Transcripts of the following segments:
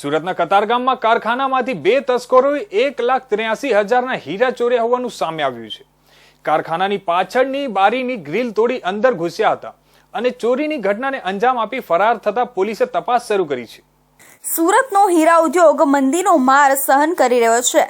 સુરતના કતારગામમાં કારખાનામાંથી 2 તસ્કરોએ 1,83,000ના હીરા ચોર્યા હોવાનું સામે આવ્યું છે। કારખાનાની પાછળની બારીની ગ્રીલ તોડી અંદર ઘૂસ્યા હતા અને ચોરીની ઘટનાને અંજામ આપી ફરાર થતા પોલીસે તપાસ શરૂ કરી છે। સુરતનો હીરા ઉદ્યોગ મંદીનો માર સહન કરી રહ્યો છે,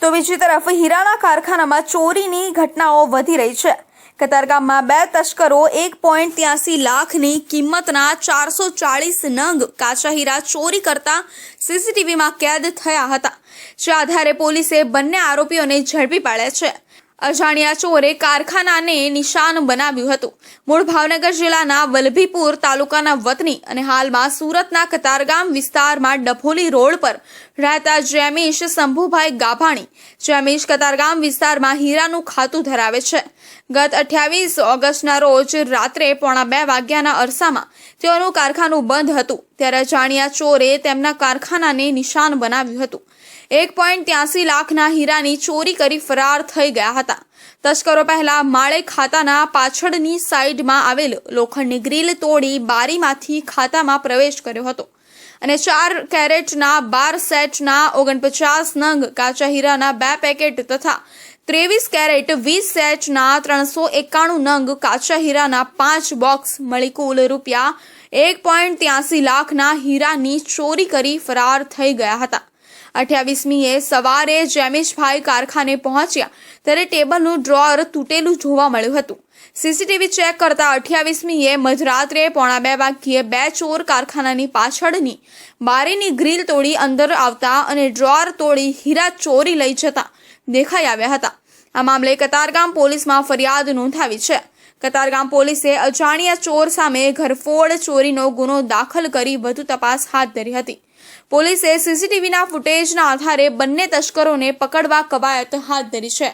તો બીજી તરફ હીરાના કારખાનામાં ચોરીની ઘટનાઓ વધી રહી છે। કતારગામમાં 2 તસ્કરો 1.83 લાખની કિંમતના 440 નંગ કાચા હીરા ચોરી કરતા સીસીટીવીમાં કેદ થયા હતા, જે આધારે પોલીસે બંને આરોપીઓને ઝડપી પાડ્યા છે। અજાણ્યા ચોરે કારખાનાને નિશાન બનાવ્યું હતું। મૂળ ભાવનગર જિલ્લાના વલભીપુર તાલુકાના વતની અને હાલમાં સુરતના કતારગામ વિસ્તારમાં ડભોલી રોડ પર રહેતા જેમીશ શંભુભાઈ ગાભાણી જેમીશ કતારગામ વિસ્તારમાં હીરાનું ખાતું ધરાવે છે। ગત 28 ઓગસ્ટના રોજ રાત્રે 1:45 વાગ્યાના અરસામાં તેઓનું કારખાનું બંધ હતું, ત્યારે અજાણ્યા ચોરે તેમના કારખાનાને નિશાન બનાવ્યું હતું। 1.83 લાખના હીરાની ચોરી કરી ફરાર થઈ ગયા હતા। તસ્કરો પહેલા માળે ખાતાના પાછળની સાઈડમાં આવેલ લોખંડની ગ્રીલ તોડી બારીમાંથી ખાતામાં પ્રવેશ કર્યો હતો અને 4 કેરેટના 12 સેટના 49 નંગ કાચા હીરાના 2 પેકેટ તથા 23 કેરેટ 20 સેટના 391 નંગ કાચા હીરાના 5 બોક્સ મળી કુલ રૂપિયા 1.83 લાખના હીરાની ચોરી કરી ફરાર થઈ ગયા હતા। 28મીએ સવારે જેમીશભાઈ કારખાને પહોંચ્યા ત્યારે ટેબલનું ડ્રોઅર તૂટેલું જોવા મળ્યું હતું। સીસીટીવી ચેક કરતા 28મીએ મધરાત્રે 1:45 વાગ્યે 2 ચોર કારખાનાની પાછળની બારીની ગ્રીલ તોડી અંદર આવતા અને ડ્રોઅર તોડી હીરા ચોરી લઈ જતા દેખાઈ આવ્યા હતા। આ મામલે કતારગામ પોલીસમાં ફરિયાદ નોંધાવી છે। કતારગામ પોલીસે અજાણ્યા ચોર સામે ઘરફોડ ચોરીનો ગુનો દાખલ કરી વધુ તપાસ હાથ ધરી હતી। પોલીસે સીસીટીવીના ફૂટેજના આધારે બંને તસ્કરોને પકડવા કવાયત હાથ ધરી છે।